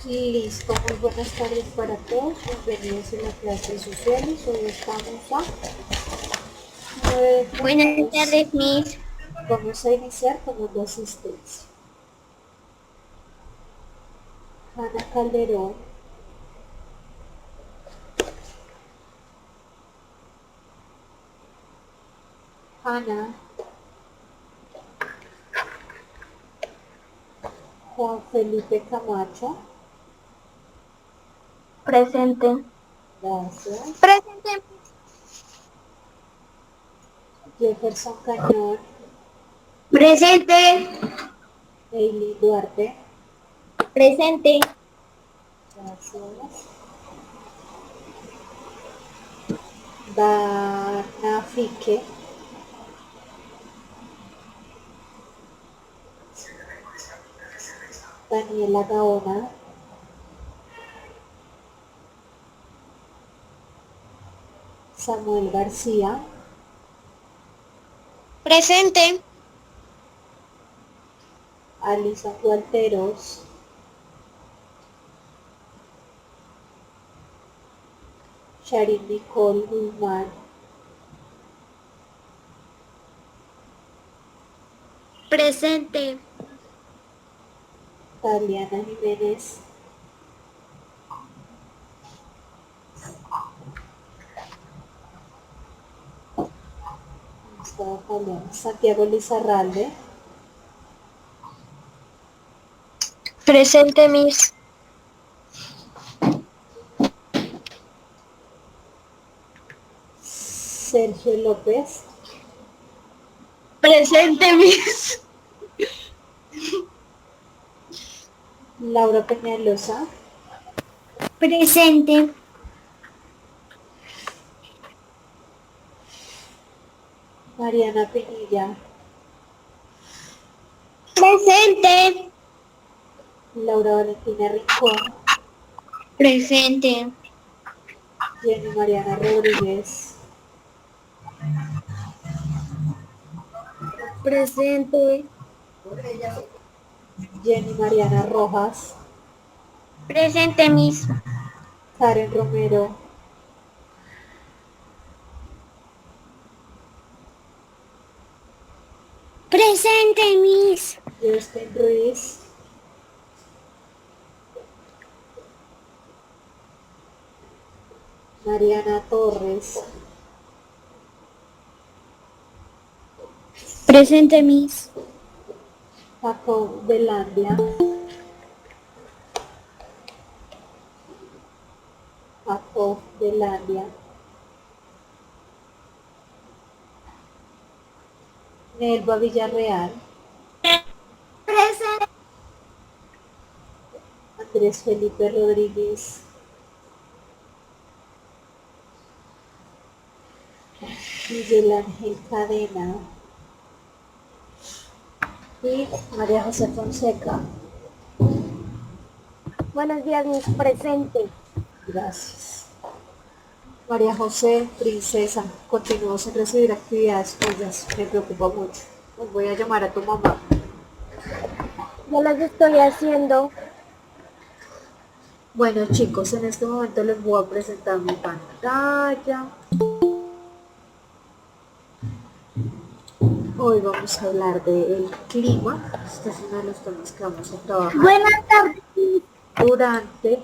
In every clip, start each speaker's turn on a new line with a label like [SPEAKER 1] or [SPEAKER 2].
[SPEAKER 1] Listo, muy buenas tardes para todos. Bienvenidos a la clase de sociales. Hoy estamos a 9 de junio.
[SPEAKER 2] Buenas tardes, Miss.
[SPEAKER 1] Vamos a iniciar con los de asistencia. Ana Calderón, Ana, Juan Felipe Camacho,
[SPEAKER 2] Presente.
[SPEAKER 1] gracias.
[SPEAKER 2] Presente.
[SPEAKER 1] Jefferson Cañón,
[SPEAKER 2] Presente.
[SPEAKER 1] Eileen Duarte,
[SPEAKER 2] Presente.
[SPEAKER 1] gracias. Dana Fique, Daniela Gaona, Samuel García,
[SPEAKER 2] Presente.
[SPEAKER 1] Alison Gualteros, Sharin Nicole Guzmán,
[SPEAKER 2] Presente.
[SPEAKER 1] Taliana Jiménez, Santiago Lizarralde,
[SPEAKER 2] Presente, Miss.
[SPEAKER 1] Sergio López,
[SPEAKER 2] Presente, Miss.
[SPEAKER 1] Laura Peñalosa,
[SPEAKER 2] Presente.
[SPEAKER 1] Mariana Pinilla,
[SPEAKER 2] Presente.
[SPEAKER 1] Laura Valentina Rincón,
[SPEAKER 2] Presente.
[SPEAKER 1] Jenny Mariana Rodríguez,
[SPEAKER 2] Presente.
[SPEAKER 1] Jenny Mariana Rojas,
[SPEAKER 2] Presente, Miss.
[SPEAKER 1] Karen Romero,
[SPEAKER 2] Presente, Miss.
[SPEAKER 1] Justin Ruiz, Mariana Torres,
[SPEAKER 2] Presente, Miss.
[SPEAKER 1] Jacob Velandia, Jacob Velandia, Nelva Villarreal,
[SPEAKER 2] Presente.
[SPEAKER 1] Andrés Felipe Rodríguez, Miguel Ángel Cadena y María José Fonseca.
[SPEAKER 2] Buenos días, Miss. Presente.
[SPEAKER 1] Gracias. María José, princesa, continúo sin recibir actividades tuyas. Me preocupa mucho. Pues voy a llamar a tu mamá.
[SPEAKER 2] Ya las estoy haciendo.
[SPEAKER 1] Bueno, chicos, en este momento les voy a presentar mi pantalla. Hoy vamos a hablar del clima. Este es uno de los temas que vamos a trabajar
[SPEAKER 2] Buenas tardes, Miss.
[SPEAKER 1] durante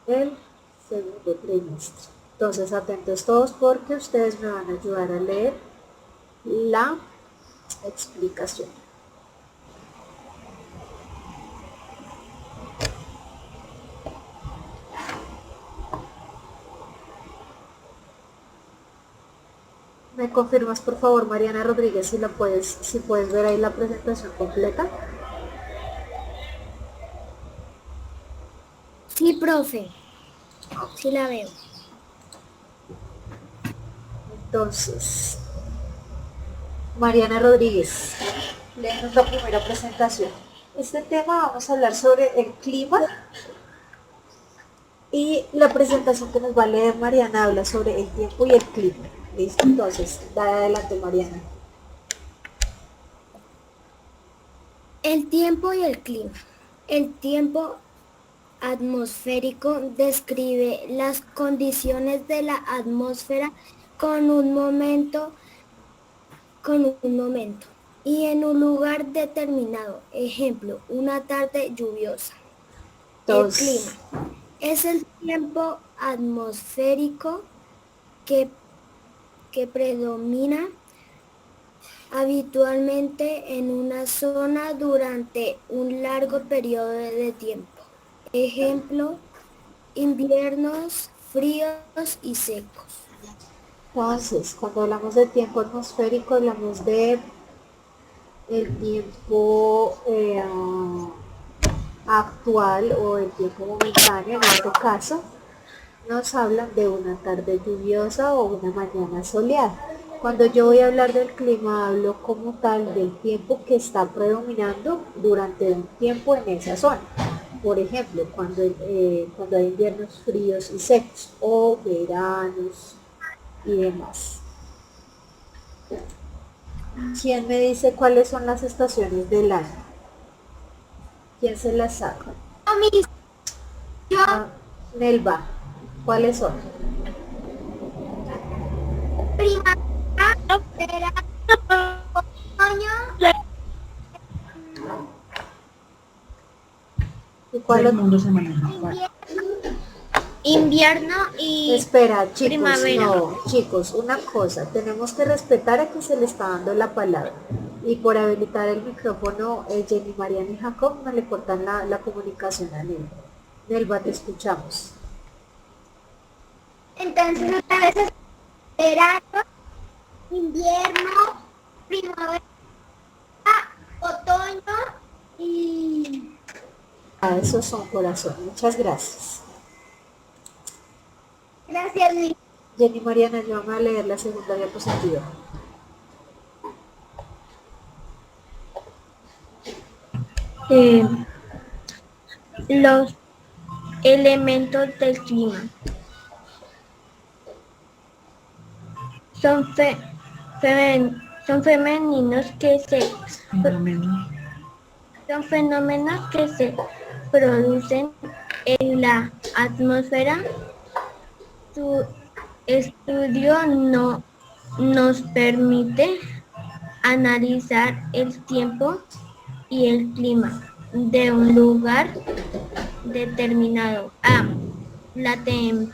[SPEAKER 1] el segundo trimestre. Entonces, atentos todos porque ustedes me van a ayudar a leer la explicación. ¿Me confirmas, por favor, Mariana Rodríguez, si puedes ver ahí la presentación completa?
[SPEAKER 2] Sí, profe. Sí la veo.
[SPEAKER 1] Entonces, Mariana Rodríguez, léenos la primera presentación. Este tema vamos a hablar sobre el clima y la presentación que nos va a leer Mariana habla sobre el tiempo y el clima. ¿Listo? Entonces, da adelante, Mariana.
[SPEAKER 2] El tiempo y el clima. El tiempo atmosférico describe las condiciones de la atmósfera con un momento, y en un lugar determinado. Ejemplo, una tarde lluviosa. El clima
[SPEAKER 1] Entonces,
[SPEAKER 2] es el tiempo atmosférico que, que predomina habitualmente en una zona durante un largo periodo de tiempo. Ejemplo, inviernos fríos y secos.
[SPEAKER 1] cuando hablamos de tiempo atmosférico, hablamos de el tiempo actual o el tiempo momentáneo en este caso, nos hablan de una tarde lluviosa o una mañana soleada. Cuando yo voy a hablar del clima, hablo como tal del tiempo que está predominando durante un tiempo en esa zona. Por ejemplo, cuando hay inviernos fríos y secos o veranos y demás. ¿Quién me dice cuáles son las estaciones del año? ¿Quién se las saca? Ah, Nelva, ¿cuáles son? ¿Y cuál
[SPEAKER 3] El mundo se maneja.
[SPEAKER 2] Invierno y
[SPEAKER 1] Espera, chicos,
[SPEAKER 2] primavera.
[SPEAKER 1] no, chicos, una cosa, tenemos que respetar a quien se le está dando la palabra. Y por habilitar el micrófono, Jenny, Mariana y Jacob no le cortan la comunicación a Nelva. Nelva, te escuchamos.
[SPEAKER 2] Entonces otra vez es verano, invierno, primavera, otoño y...
[SPEAKER 1] A esos son corazón. Muchas gracias.
[SPEAKER 2] Gracias, Luis.
[SPEAKER 1] Jenny, Mariana, yo voy a leer la segunda diapositiva.
[SPEAKER 2] Los elementos del clima son, son femeninos que se
[SPEAKER 3] Fenómeno.
[SPEAKER 2] son fenómenos que se producen en la atmósfera. Su estudio no nos permite analizar el tiempo y el clima de un lugar determinado. La, tem-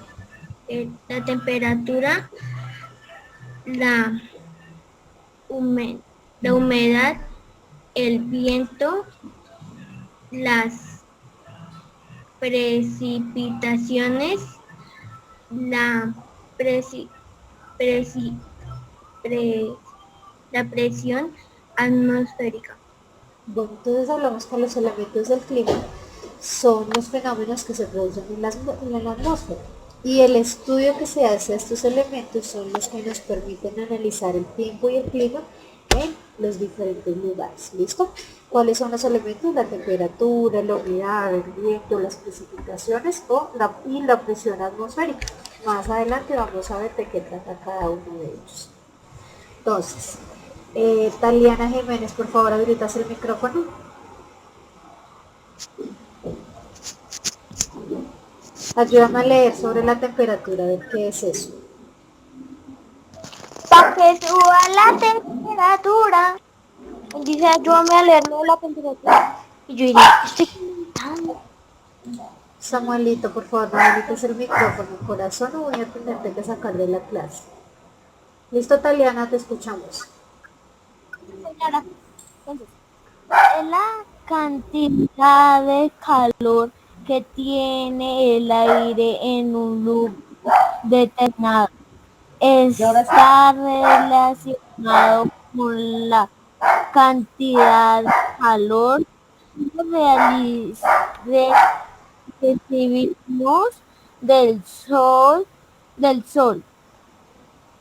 [SPEAKER 2] la temperatura, la, hume- la humedad, el viento, las precipitaciones, la, presi- presi- pre- la presión atmosférica.
[SPEAKER 1] Bueno, entonces hablamos que los elementos del clima son los fenómenos que se producen en la atmósfera. Y el estudio que se hace a estos elementos son los que nos permiten analizar el tiempo y el clima en los diferentes lugares. ¿Listo? ¿Cuáles son los elementos? La temperatura, la humedad, el viento, las precipitaciones y la presión atmosférica. Más adelante vamos a ver de qué trata cada uno de ellos. Entonces, Taliana Jiménez, por favor, habilitas el micrófono. Ayúdame a leer sobre la temperatura, a ver qué es eso.
[SPEAKER 2] Para que suba la temperatura. Dice, ayúdame a leerlo de la temperatura. Y yo diría, estoy comentando.
[SPEAKER 1] Samuelito, por favor, no habilites el micrófono, corazón, o voy a tenerte que sacar de la clase. Listo, Taliana, te escuchamos.
[SPEAKER 2] Señora, entonces, es la cantidad de calor que tiene el aire en un lugar determinado. Está relacionado con la cantidad de calor que recibimos del sol.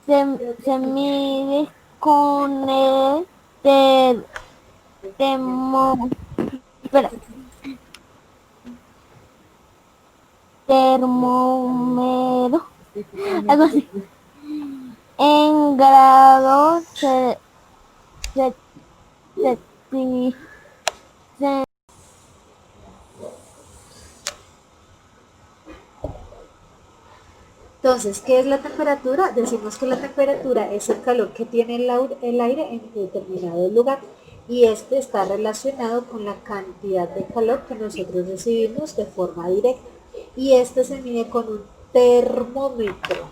[SPEAKER 2] Se mide con el termo, espera, termómetro, algo así, en grados centi-
[SPEAKER 1] Entonces, ¿qué es la temperatura? Decimos que la temperatura es el calor que tiene el aire en determinado lugar y este está relacionado con la cantidad de calor que nosotros recibimos de forma directa y este se mide con un termómetro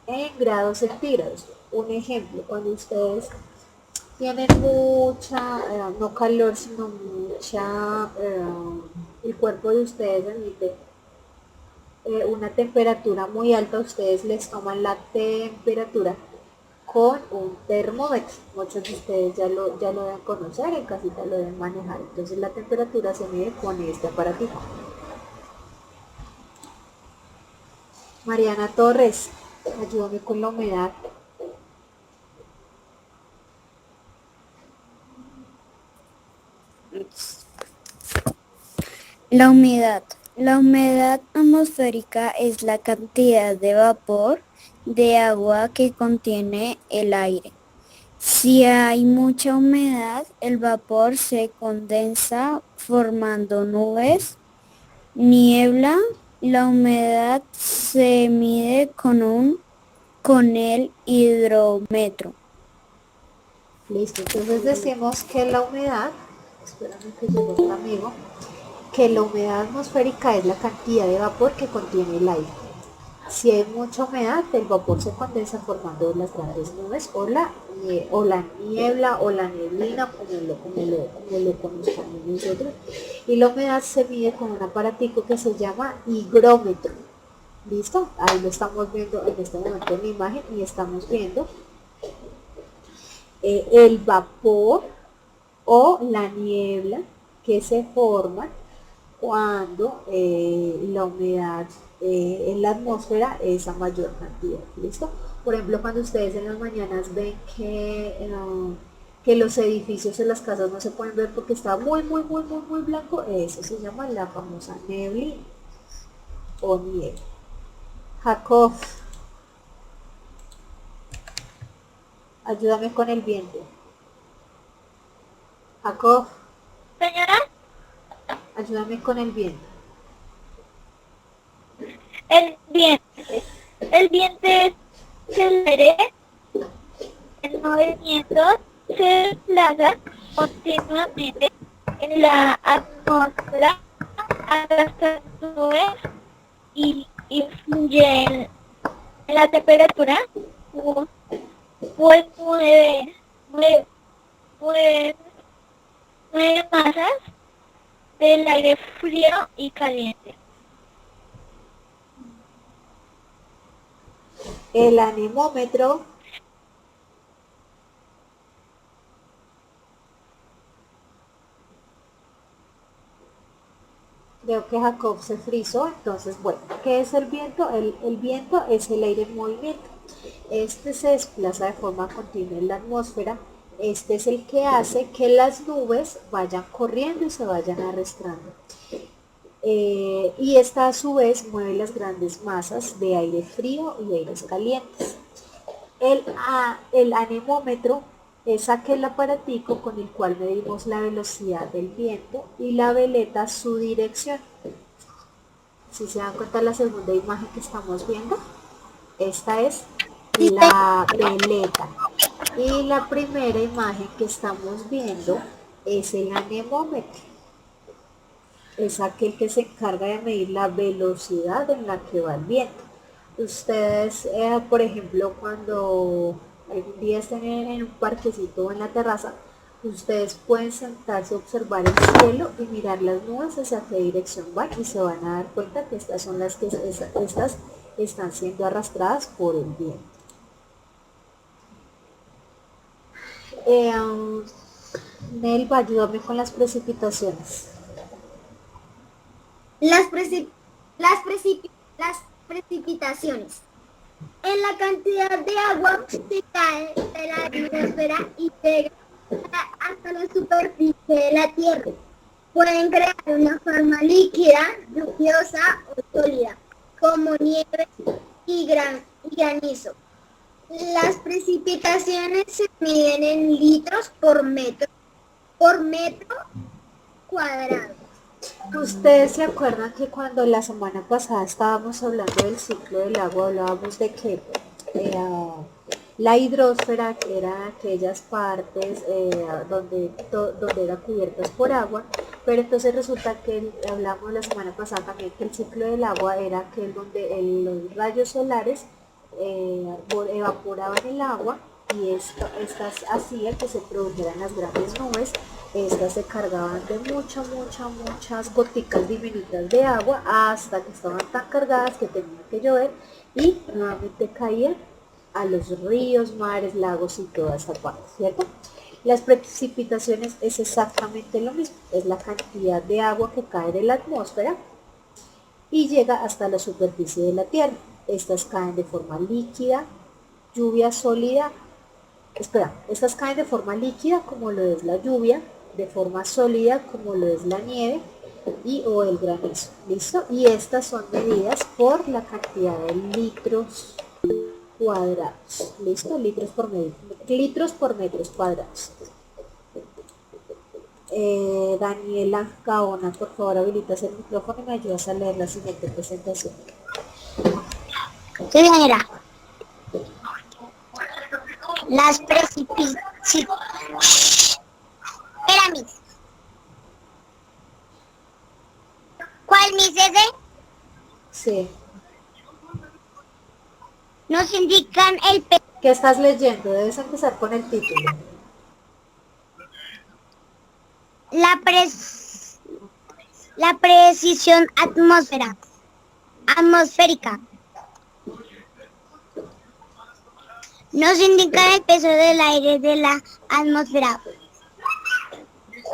[SPEAKER 1] en grados centígrados. Un ejemplo, cuando ustedes tienen mucha, no calor, sino mucha, el cuerpo de ustedes emite una temperatura muy alta, ustedes les toman la temperatura con un termómetro. Muchos de ustedes ya lo deben conocer, en casita lo deben manejar. Entonces la temperatura se mide con este aparatito. Mariana Torres, ayúdame con la humedad.
[SPEAKER 4] La humedad. La humedad atmosférica es la cantidad de vapor de agua que contiene el aire. Si hay mucha humedad, el vapor se condensa formando nubes, niebla. La humedad se mide con el hidrómetro.
[SPEAKER 1] Listo, entonces decimos que la humedad, espérame que llegó un amigo, que la humedad atmosférica es la cantidad de vapor que contiene el aire. Si hay mucha humedad, el vapor se condensa formando las grandes nubes o la niebla o la neblina, como lo conozcamos nosotros. Y la humedad se mide con un aparatico que se llama higrómetro. ¿Listo? Ahí lo estamos viendo en este momento en la imagen y estamos viendo el vapor o la niebla que se forma cuando la humedad en la atmósfera es a mayor cantidad. ¿Listo? Por ejemplo, cuando ustedes en las mañanas ven que los edificios en las casas no se pueden ver porque está muy blanco, eso se llama la famosa neblina o niebla. Jacob, ayúdame con el viento. Jacob,
[SPEAKER 2] Señora,
[SPEAKER 1] ayúdame con el viento.
[SPEAKER 2] el viento es el aire en movimiento se desplaza continuamente en la atmósfera hasta las nubes y influye en la temperatura, pues mueve masas del aire frío y caliente.
[SPEAKER 1] El anemómetro veo que Jacob se frizó, entonces bueno, ¿qué es el viento? El viento es el aire en movimiento. Este se desplaza de forma continua en la atmósfera. Este es el que hace que las nubes vayan corriendo y se vayan arrastrando. Y esta a su vez mueve las grandes masas de aire frío y aires calientes. El anemómetro es aquel aparatico con el cual medimos la velocidad del viento y la veleta su dirección. Si se dan cuenta la segunda imagen que estamos viendo, esta es la veleta. Y la primera imagen que estamos viendo es el anemómetro. Es aquel que se encarga de medir la velocidad en la que va el viento. Ustedes, por ejemplo, cuando algún día estén en un parquecito o en la terraza, ustedes pueden sentarse a observar el cielo y mirar las nubes hacia qué dirección van y se van a dar cuenta que estas son las que estas están siendo arrastradas por el viento. Nelva, ayúdame con las precipitaciones.
[SPEAKER 5] Las precipitaciones. En la cantidad de agua que cae de la atmósfera y llega hasta la superficie de la Tierra. Pueden crear una forma líquida, lluviosa o sólida, como nieve y granizo. Las precipitaciones se miden en litros por metro cuadrado.
[SPEAKER 1] Ustedes se acuerdan que cuando la semana pasada estábamos hablando del ciclo del agua, hablábamos de que la hidrosfera, que eran aquellas partes donde eran cubiertas por agua, pero entonces resulta que hablamos la semana pasada también que el ciclo del agua era aquel donde los rayos solares evaporaban el agua y estas hacían que se produjeran las grandes nubes. Estas se cargaban de muchas goticas diminutas de agua hasta que estaban tan cargadas que tenían que llover y nuevamente caían a los ríos, mares, lagos y toda esa parte, ¿cierto? Las precipitaciones es exactamente lo mismo, es la cantidad de agua que cae de la atmósfera y llega hasta la superficie de la Tierra. Estas caen de forma líquida, lluvia sólida, estas caen de forma líquida como lo es la lluvia, de forma sólida como lo es la nieve o el granizo, ¿listo? Y estas son medidas por la cantidad de litros cuadrados, ¿listo? Litros por metros cuadrados. Daniela Gaona, por favor habilitas el micrófono y me ayudas a leer la siguiente presentación.
[SPEAKER 2] Sí, señora. Las precipitaciones. Espera, Miss. ¿Cuál, Miss, ese?
[SPEAKER 1] Sí.
[SPEAKER 2] Nos indican el
[SPEAKER 1] ¿Qué estás leyendo? Debes empezar con el título.
[SPEAKER 2] la precisión atmosférica. Nos indica el peso del aire de la atmósfera.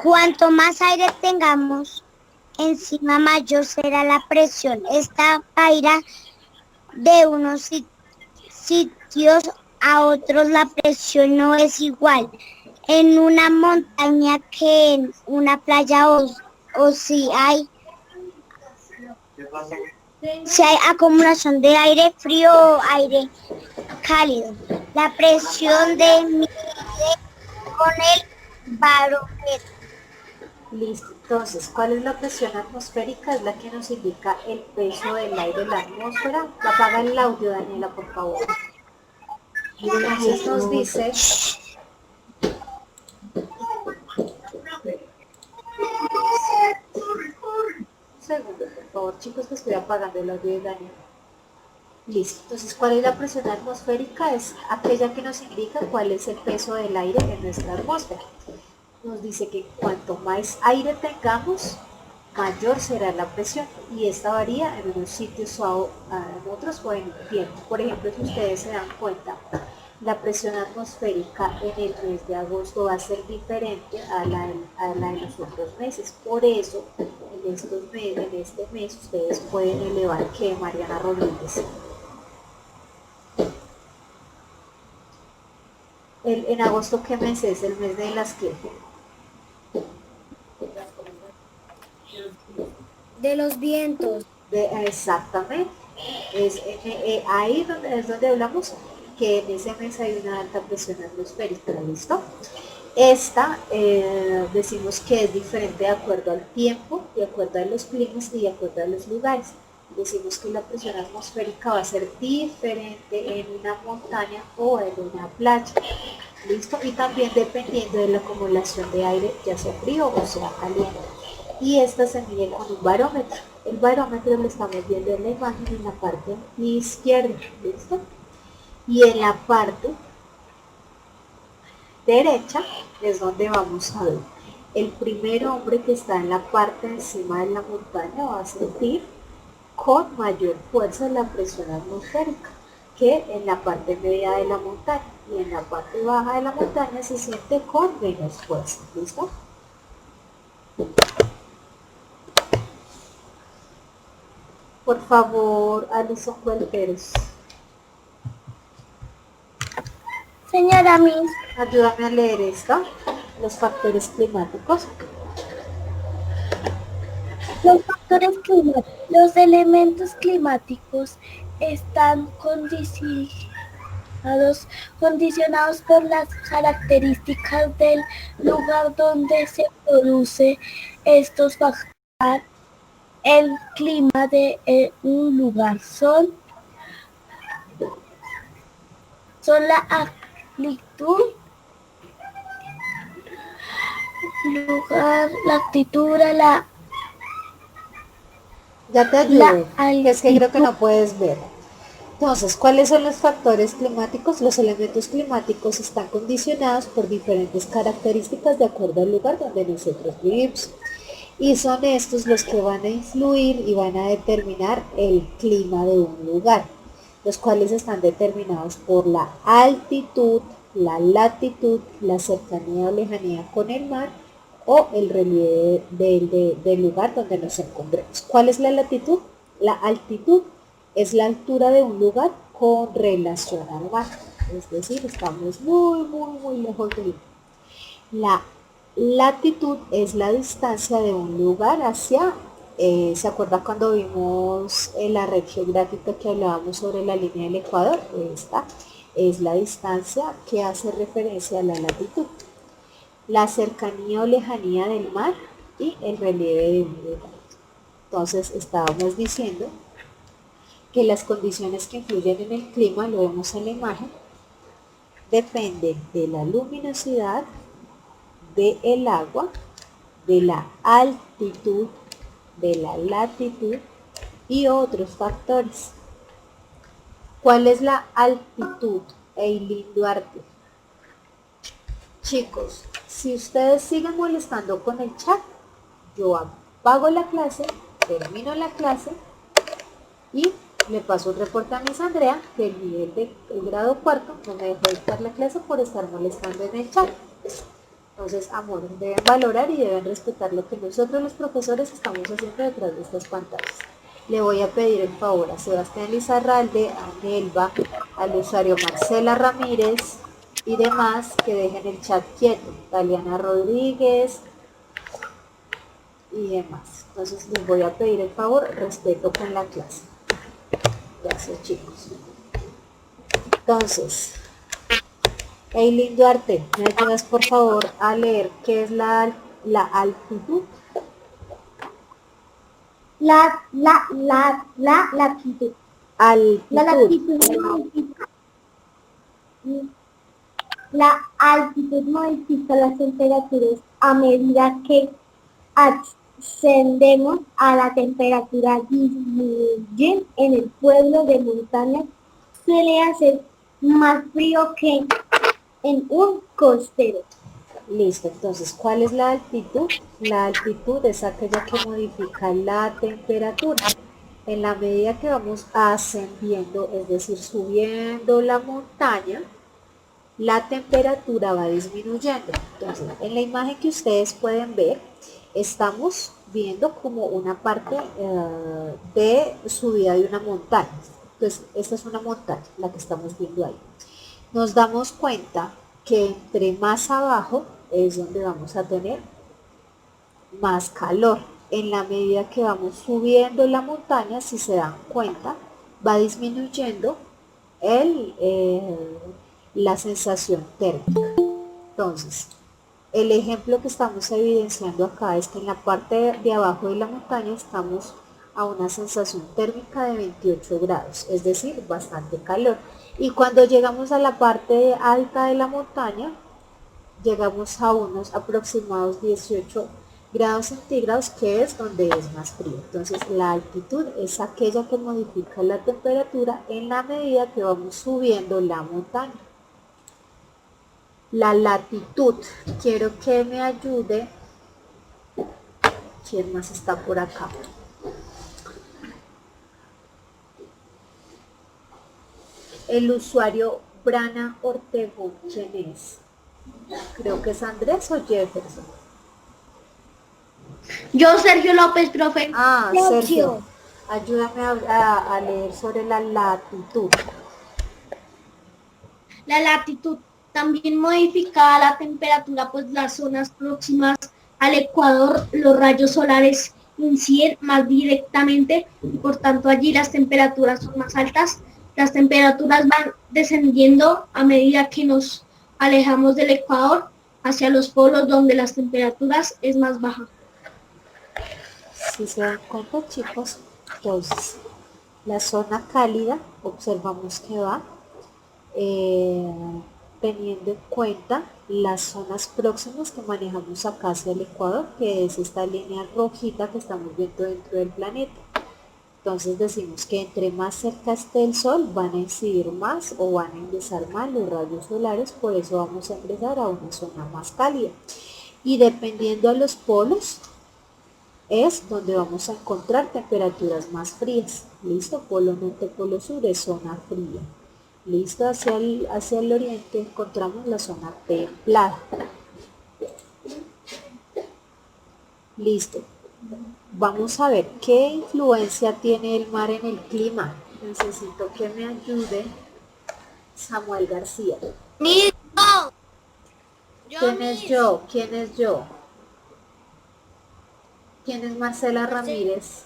[SPEAKER 2] Cuanto más aire tengamos encima, mayor será la presión. Esta varía de unos sitios a otros. La presión no es igual en una montaña que en una playa o si hay acumulación de aire frío o aire cálido. La presión mide con el barómetro.
[SPEAKER 1] Listo, entonces, ¿cuál es la presión atmosférica? Es la que nos indica el peso del aire en la atmósfera. Apaga el audio, Daniela, por favor. Y entonces nos dice un segundo, por favor, chicos, que estoy apagando el audio de Daniela. Listo, entonces, ¿cuál es la presión atmosférica? Es aquella que nos indica cuál es el peso del aire en nuestra atmósfera. Nos dice que cuanto más aire tengamos, mayor será la presión y esta varía en unos sitios en otros o en un tiempo. Por ejemplo, si ustedes se dan cuenta, la presión atmosférica en el mes de agosto va a ser diferente a la de los otros meses. Por eso, en este mes ustedes pueden elevar que Mariana Rodríguez. En agosto, ¿qué mes es? El mes de las que...
[SPEAKER 4] De los vientos.
[SPEAKER 1] Exactamente. Ahí es donde hablamos que en ese mes hay una alta presión atmosférica, ¿listo? Esta decimos que es diferente de acuerdo al tiempo, de acuerdo a los climas y de acuerdo a los lugares. Decimos que la presión atmosférica va a ser diferente en una montaña o en una playa, ¿listo? Y también dependiendo de la acumulación de aire, ya sea frío o sea caliente. Y esta se mide con un barómetro. El barómetro lo estamos viendo en la imagen en la parte izquierda, ¿listo? Y en la parte derecha es donde vamos a ver. El primer hombre que está en la parte de encima de la montaña va a sentir con mayor fuerza la presión atmosférica que en la parte media de la montaña, y en la parte baja de la montaña se siente con menos fuerza, ¿listo? Por favor, Alison Gualteros.
[SPEAKER 2] Señora Miss,
[SPEAKER 1] Ayúdame a leer esto, los factores climáticos.
[SPEAKER 6] Los elementos climáticos están condicionados por las características del lugar donde se producen estos el clima de un lugar son la actitud, lugar, la actitud,
[SPEAKER 1] Ya te
[SPEAKER 6] la
[SPEAKER 1] ayudo, que es que creo que
[SPEAKER 6] altitud.
[SPEAKER 1] no puedes ver. Entonces, ¿cuáles son los factores climáticos? Los elementos climáticos están condicionados por diferentes características de acuerdo al lugar donde nosotros vivimos. Y son estos los que van a influir y van a determinar el clima de un lugar, los cuales están determinados por la altitud, la latitud, la cercanía o lejanía con el mar o el relieve del lugar donde nos encontremos. ¿Cuál es la latitud? La altitud es la altura de un lugar con relación al mar, es decir, estamos muy lejos del mar. La latitud es la distancia de un lugar hacia, ¿se acuerda cuando vimos la red geográfica que hablábamos sobre la línea del Ecuador? Esta es la distancia que hace referencia a la latitud. La cercanía o lejanía del mar y el relieve de un lugar. Entonces estábamos diciendo que las condiciones que influyen en el clima, lo vemos en la imagen, dependen de la luminosidad, del agua, de la altitud, de la latitud y otros factores. ¿Cuál es la altitud, Eileen Duarte? Chicos, si ustedes siguen molestando con el chat, yo apago la clase, termino la clase y le paso un reporte a Miss Andrea que el nivel del grado cuarto no me dejó dictar la clase por estar molestando en el chat. Entonces, amor, deben valorar y deben respetar lo que nosotros los profesores estamos haciendo detrás de estas pantallas. Le voy a pedir el favor a Sebastián Lizarralde, a Nelva, al usuario Marcela Ramírez y demás que dejen el chat quieto. Taliana Rodríguez y demás. Entonces, les voy a pedir el favor, respeto con la clase. Gracias, chicos. Entonces, Eileen Duarte, ¿me ayudas por favor a leer qué es la altitud?
[SPEAKER 5] La latitud. La
[SPEAKER 1] Altitud.
[SPEAKER 5] latitud modifica. La altitud modifica las temperaturas a medida que ascendemos a la temperatura disminuye en el pueblo de montaña. Suele hacer más frío que en un costero.
[SPEAKER 1] Listo, entonces, ¿cuál es la altitud? La altitud es aquella que modifica la temperatura. En la medida que vamos ascendiendo, es decir, subiendo la montaña, la temperatura va disminuyendo. Entonces, en la imagen que ustedes pueden ver, estamos viendo como una parte de subida de una montaña. Entonces, esta es una montaña, la que estamos viendo ahí. Nos damos cuenta que entre más abajo es donde vamos a tener más calor. En la medida que vamos subiendo la montaña, si se dan cuenta, va disminuyendo la sensación térmica. Entonces, el ejemplo que estamos evidenciando acá es que en la parte de abajo de la montaña estamos a una sensación térmica de 28 grados, es decir, bastante calor. Y cuando llegamos a la parte alta de la montaña, llegamos a unos aproximados 18 grados centígrados, que es donde es más frío. Entonces, la altitud es aquella que modifica la temperatura en la medida que vamos subiendo la montaña. La latitud, quiero que me ayude. ¿Quién más está por acá? El usuario Brana Ortegón, ¿quién es? Creo que es Andrés o Jefferson.
[SPEAKER 5] Yo, Sergio López, profe.
[SPEAKER 1] Ah, Sergio, ayúdame a leer sobre la latitud.
[SPEAKER 7] La latitud también modifica la temperatura, pues las zonas próximas al ecuador, los rayos solares inciden más directamente y por tanto allí las temperaturas son más altas. Las temperaturas van descendiendo a medida que nos alejamos del ecuador hacia los polos donde las temperaturas es más baja.
[SPEAKER 1] Si se dan cuenta, chicos, entonces la zona cálida observamos que va teniendo en cuenta las zonas próximas que manejamos acá hacia el ecuador, que es esta línea rojita que estamos viendo dentro del planeta. Entonces decimos que entre más cerca esté el sol van a incidir más o van a ingresar más los rayos solares, por eso vamos a ingresar a una zona más cálida. Y dependiendo de los polos es donde vamos a encontrar temperaturas más frías. Listo, polo norte, polo sur es zona fría. Listo, hacia el oriente encontramos la zona templada. Listo. Vamos a ver qué influencia tiene el mar en el clima. Necesito que me ayude Samuel García. ¿Quién es yo? ¿Quién es yo? ¿Quién es Marcela Ramírez?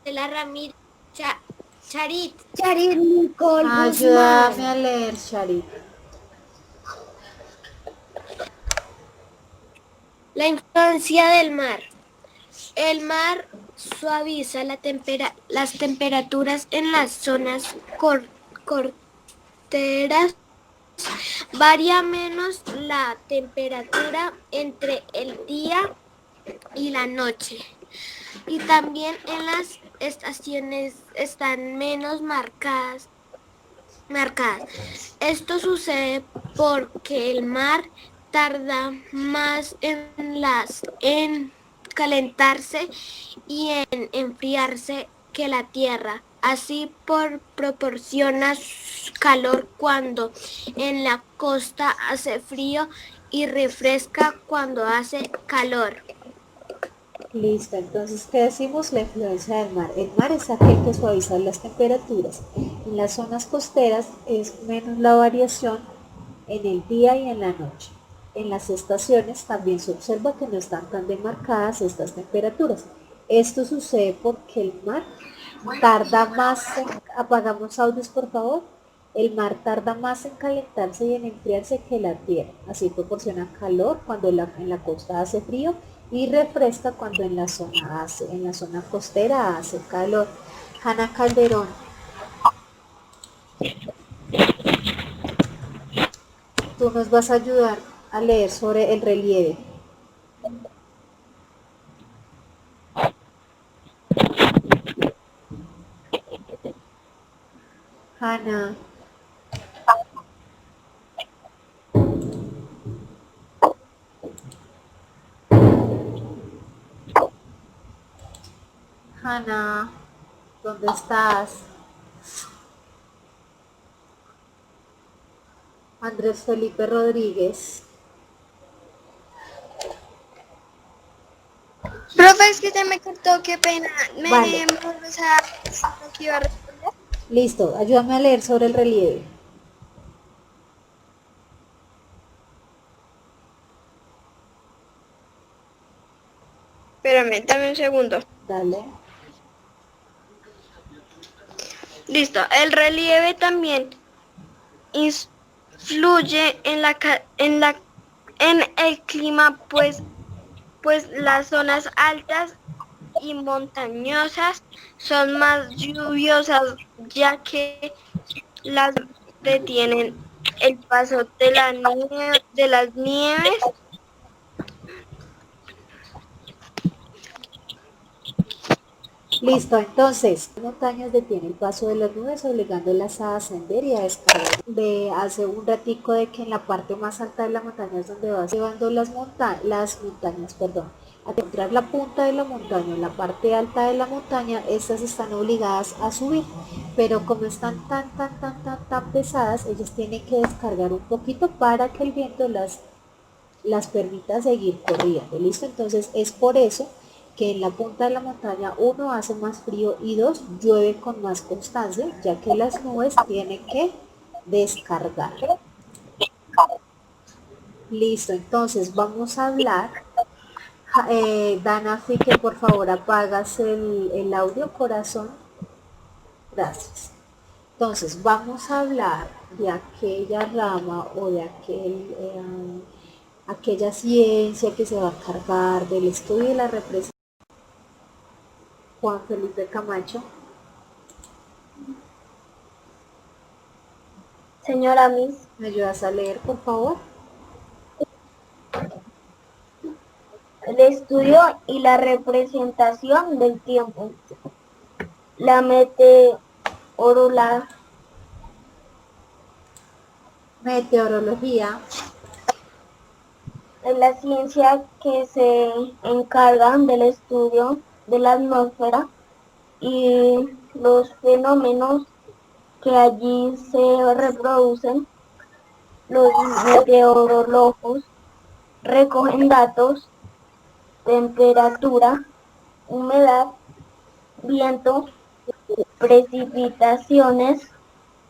[SPEAKER 4] Marcela Ramírez, Charit.
[SPEAKER 2] Charit Nicole
[SPEAKER 1] Ayúdame
[SPEAKER 2] Guzmán.
[SPEAKER 1] a leer, Charit.
[SPEAKER 4] La influencia del mar. El mar suaviza las temperaturas en las zonas costeras. Varía menos la temperatura entre el día y la noche. Y también en las estaciones están menos marcadas. Esto sucede porque el mar tarda más en calentarse y en enfriarse que la tierra. Así proporciona calor cuando en la costa hace frío y refresca cuando hace calor.
[SPEAKER 1] Listo, entonces, ¿qué decimos? La influencia del mar. El mar es aquel que suaviza las temperaturas. En las zonas costeras es menos la variación en el día y en la noche. En las estaciones también se observa que no están tan demarcadas estas temperaturas. Esto sucede porque el mar tarda más apagamos audios por favor. El mar tarda más en calentarse y en enfriarse que la tierra. Así proporciona calor cuando en la costa hace frío y refresca cuando en la zona costera hace calor. Hanna Calderón. Tú nos vas a ayudar a leer sobre el relieve. Hanna. Hanna, ¿dónde estás? Andrés Felipe Rodríguez.
[SPEAKER 5] Profe, es que se me cortó, qué pena.
[SPEAKER 1] Vale.
[SPEAKER 5] vuelves a lo que iba a responder?
[SPEAKER 1] Listo, ayúdame a leer sobre el relieve.
[SPEAKER 5] Espérame, dame un segundo.
[SPEAKER 1] Dale.
[SPEAKER 5] Listo, el relieve también influye en el clima, pues las zonas altas y montañosas son más lluviosas, ya que las detienen el paso de las nieves.
[SPEAKER 1] Listo, entonces, las montañas detienen el paso de las nubes obligándolas a ascender y a descargar. Hace un ratico de que en la parte más alta de la montaña es donde vas llevando las montañas, a encontrar la punta de la montaña, en la parte alta de la montaña, estas están obligadas a subir, pero como están tan pesadas, ellas tienen que descargar un poquito para que el viento las permita seguir corriendo. Listo, entonces es por eso que en la punta de la montaña 1 hace más frío y 2 llueve con más constancia, ya que las nubes tienen que descargar. Listo, entonces vamos a hablar. Dana, que por favor apagas el audio, corazón. Gracias. Entonces vamos a hablar de aquella rama o de aquel aquella ciencia que se va a encargar del estudio y la representación. Juan Felipe Camacho.
[SPEAKER 6] Señora Miss,
[SPEAKER 1] ¿Me ayudas a leer, por favor?
[SPEAKER 6] el estudio y la representación del tiempo. La
[SPEAKER 1] Meteorología
[SPEAKER 6] es la ciencia que se encarga del estudio de la atmósfera y los fenómenos que allí se reproducen. Los meteorólogos recogen datos, temperatura, humedad, viento, precipitaciones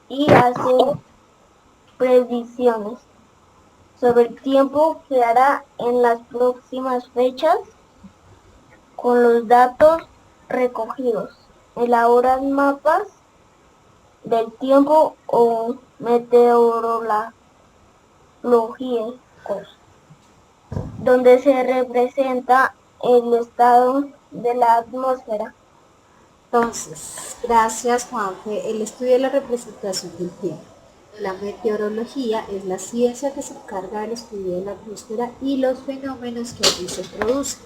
[SPEAKER 6] y hacen predicciones sobre el tiempo que hará en las próximas fechas. Con los datos recogidos, elaboran mapas del tiempo o meteorológicos, donde se representa el estado de la atmósfera.
[SPEAKER 1] Entonces, gracias Juanfe. El estudio de la representación del tiempo. La meteorología es la ciencia que se encarga del estudio de la atmósfera y los fenómenos que allí se producen.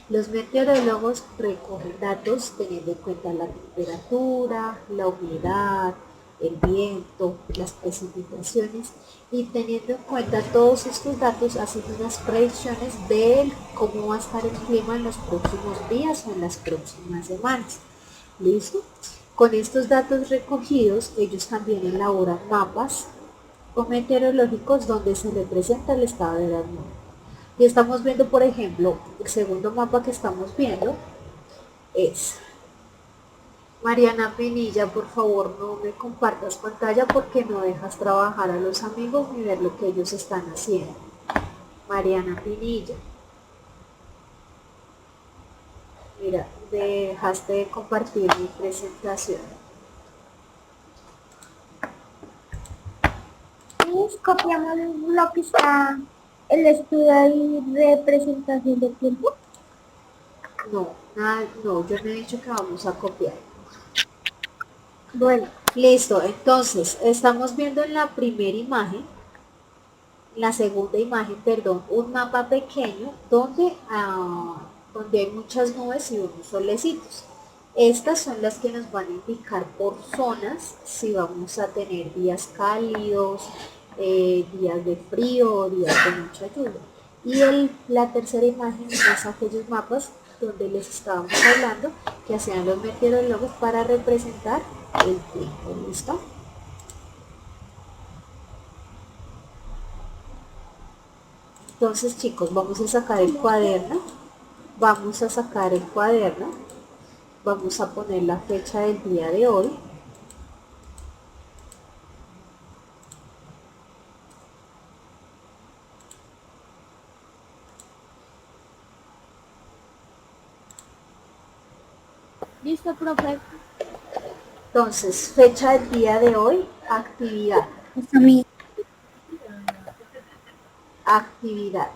[SPEAKER 1] Los meteorólogos recogen datos teniendo en cuenta la temperatura, la humedad, el viento, las precipitaciones, y teniendo en cuenta todos estos datos hacen unas predicciones de cómo va a estar el clima en los próximos días o en las próximas semanas. ¿Listo? Con estos datos recogidos, ellos también elaboran mapas o meteorológicos donde se representa el estado de la atmósfera. Y estamos viendo, por ejemplo, el segundo mapa que estamos viendo es Mariana Pinilla. Por favor, no me compartas pantalla porque no dejas trabajar a los amigos ni ver lo que ellos están haciendo. Mariana Pinilla. Mira, dejaste de compartir mi presentación.
[SPEAKER 5] Copiamos lo que está el estudio y representación del tiempo.
[SPEAKER 1] No, nada, no, yo me he dicho que vamos a copiar.
[SPEAKER 5] Bueno,
[SPEAKER 1] Listo, entonces estamos viendo en la primera imagen, en la segunda imagen, perdón, un mapa pequeño donde hay muchas nubes y unos solecitos. Estas son las que nos van a indicar por zonas si vamos a tener días cálidos, días de frío, días de mucha lluvia. Y la tercera imagen es aquellos mapas donde les estábamos hablando que hacían los meteorólogos para representar el tiempo. ¿Listo? Entonces, chicos, vamos a sacar el cuaderno. Vamos a poner la fecha del día de hoy.
[SPEAKER 6] Listo, profe.
[SPEAKER 1] Entonces, fecha del día de hoy, actividad. Actividad.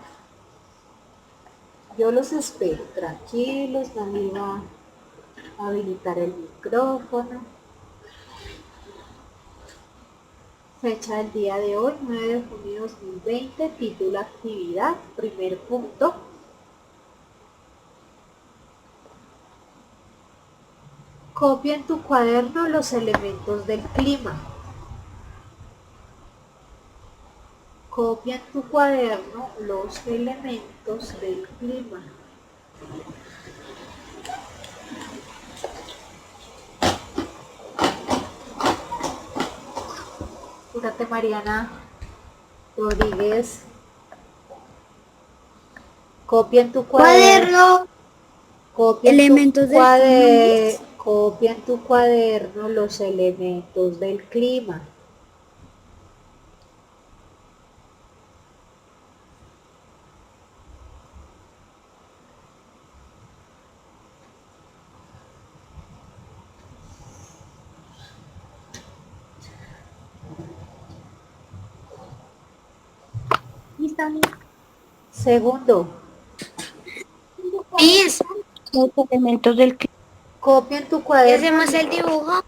[SPEAKER 1] Yo los espero, tranquilos, nadie va a habilitar el micrófono. Fecha del día de hoy, 9 de junio de 2020, título actividad, primer punto. Copia en tu cuaderno los elementos del clima. Copia en tu cuaderno los elementos del clima. Fíjate, Mariana Rodríguez. Copia en tu cuaderno. Copia en tu cuaderno los elementos del clima. Segundo,
[SPEAKER 4] Miss,
[SPEAKER 2] Los elementos del clima.
[SPEAKER 1] copia en tu
[SPEAKER 4] ¿y
[SPEAKER 1] cuaderno.
[SPEAKER 4] hacemos el dibujo?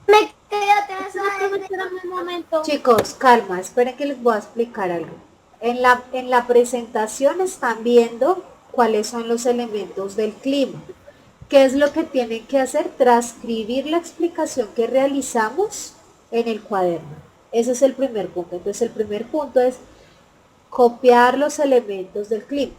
[SPEAKER 5] Me quedé atrasada. Espérame un momento.
[SPEAKER 1] Chicos, calma, esperen que les voy a explicar algo. En la presentación están viendo cuáles son los elementos del clima. ¿Qué es lo que tienen que hacer? Transcribir la explicación que realizamos en el cuaderno. Ese es el primer punto. Entonces el primer punto es copiar los elementos del clima.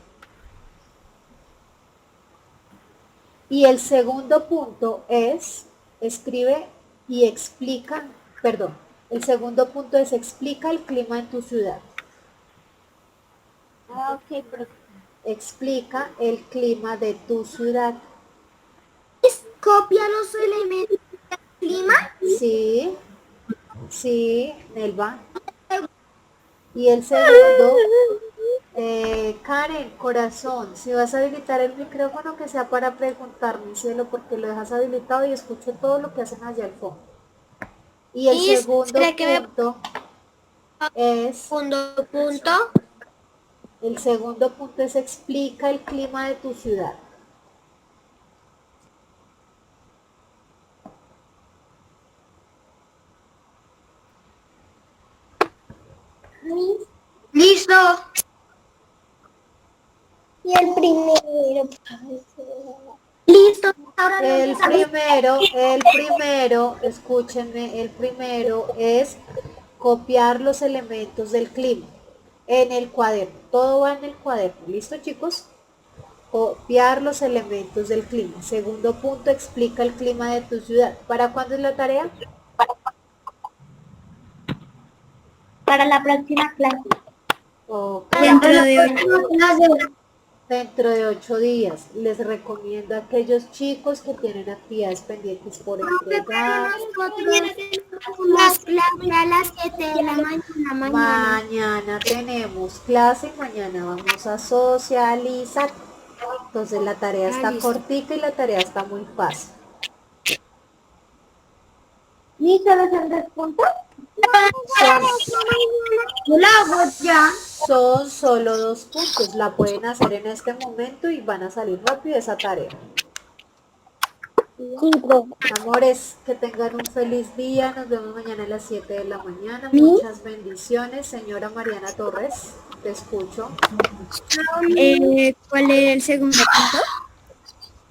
[SPEAKER 1] Y el segundo punto es, escribe y explica, perdón, el segundo punto es explica el clima en tu ciudad.
[SPEAKER 5] Ok, profe.
[SPEAKER 1] Explica el clima de tu ciudad.
[SPEAKER 5] Copia los elementos del clima.
[SPEAKER 1] Sí, sí, Nelva. Y el segundo, Karen, corazón, si vas a habilitar el micrófono que sea para preguntar, mi cielo, porque lo dejas habilitado y escucho todo lo que hacen allá al fondo. Y el
[SPEAKER 4] Miss,
[SPEAKER 1] segundo
[SPEAKER 4] ¿será que me
[SPEAKER 1] punto es,
[SPEAKER 4] segundo punto?
[SPEAKER 1] el segundo punto es explica el clima de tu ciudad.
[SPEAKER 4] Listo.
[SPEAKER 5] Y el primero. Listo. Ahora lo
[SPEAKER 1] El primero, escúchenme, el primero es copiar los elementos del clima en el cuaderno. Todo va en el cuaderno. ¿Listo, chicos? Copiar los elementos del clima. Segundo punto, explica el clima de tu ciudad. ¿Para cuándo es la tarea?
[SPEAKER 5] para la próxima clase.
[SPEAKER 1] Ok.
[SPEAKER 4] Dentro de 8.
[SPEAKER 1] Dentro de 8 días. Les recomiendo a aquellos chicos que tienen actividades pendientes por entregar.
[SPEAKER 5] Las clases a las 7 de la mañana.
[SPEAKER 1] Mañana tenemos clase y mañana vamos a socializar. Entonces la tarea está cortita y la tarea está muy fácil.
[SPEAKER 5] ¿Y solo son 2 puntos?
[SPEAKER 1] Son,
[SPEAKER 5] Yo la hago ya.
[SPEAKER 1] son solo 2 puntos. La pueden hacer en este momento y van a salir rápido esa tarea.
[SPEAKER 2] Sí, profe.
[SPEAKER 1] Amores, que tengan un feliz día. Nos vemos mañana a las 7 de la mañana. Muchas bendiciones. Señora Mariana Torres, te escucho.
[SPEAKER 4] ¿Cuál es el segundo punto?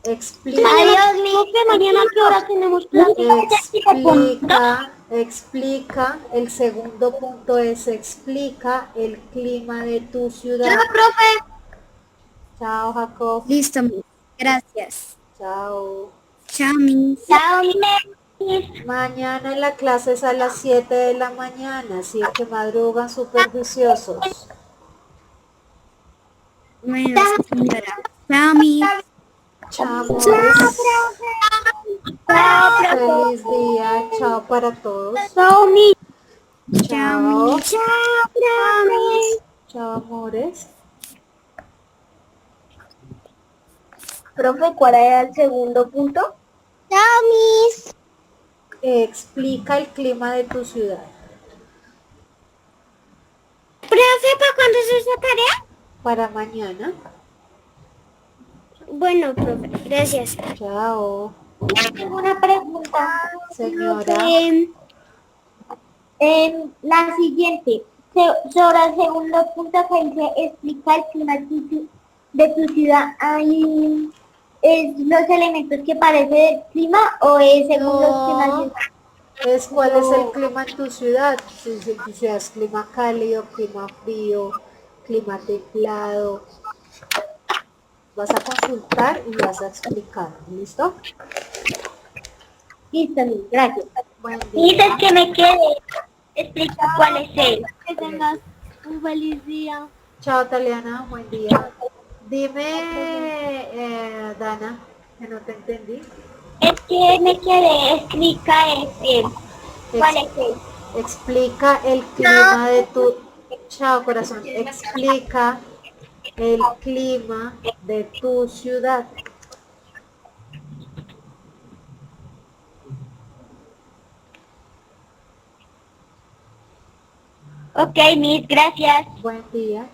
[SPEAKER 1] Explica,
[SPEAKER 5] Adiós, profe. Mañana a qué hora tenemos
[SPEAKER 1] explica, el segundo punto es explica el clima de tu ciudad.
[SPEAKER 5] profe.
[SPEAKER 1] Chao, Jacob.
[SPEAKER 4] Listo, Miss. Gracias.
[SPEAKER 1] Chao.
[SPEAKER 4] Chao, Miss.
[SPEAKER 5] Chao, Miss.
[SPEAKER 1] Mañana en la clase es a las 7 de la mañana, así que madrugan súper juiciosos.
[SPEAKER 4] Bueno, sí, señora. Chao, Miss.
[SPEAKER 1] Chao, amores. Feliz día. Chao para todos.
[SPEAKER 5] Chao, Miss.
[SPEAKER 1] Chao.
[SPEAKER 5] Chao, Miss.
[SPEAKER 1] Chao, amores.
[SPEAKER 6] Profe, ¿cuál era el segundo punto?
[SPEAKER 5] Chao, Miss.
[SPEAKER 1] Explica el clima de tu ciudad.
[SPEAKER 5] Profe, ¿para cuándo es esa tarea?
[SPEAKER 1] Para mañana.
[SPEAKER 5] Bueno, profe, gracias.
[SPEAKER 1] Chao.
[SPEAKER 5] Tengo una pregunta.
[SPEAKER 1] Señora.
[SPEAKER 5] La siguiente. Sobre el segundo punto que dice explica el clima de tu ciudad. Ahí ¿es los elementos que parece del clima o es según los
[SPEAKER 1] No, es cuál es el clima en tu ciudad. Si tu ciudad es clima cálido, clima frío, clima templado. Vas a consultar y vas a explicar. ¿Listo?
[SPEAKER 5] Listo, Miss, gracias.
[SPEAKER 1] Buen
[SPEAKER 5] Dices
[SPEAKER 1] día.
[SPEAKER 5] que me quede. Explica cuál es él. Que tengas un feliz día.
[SPEAKER 1] Chao, Taliana. Buen día. Dime, Dana, que no te entendí.
[SPEAKER 5] Es que me quedé. Explica él. ¿Cuál es él?
[SPEAKER 1] Explica el clima de tu... Chao, corazón. Explica el clima de tu ciudad.
[SPEAKER 5] Ok, Miss, gracias.
[SPEAKER 1] Buen día.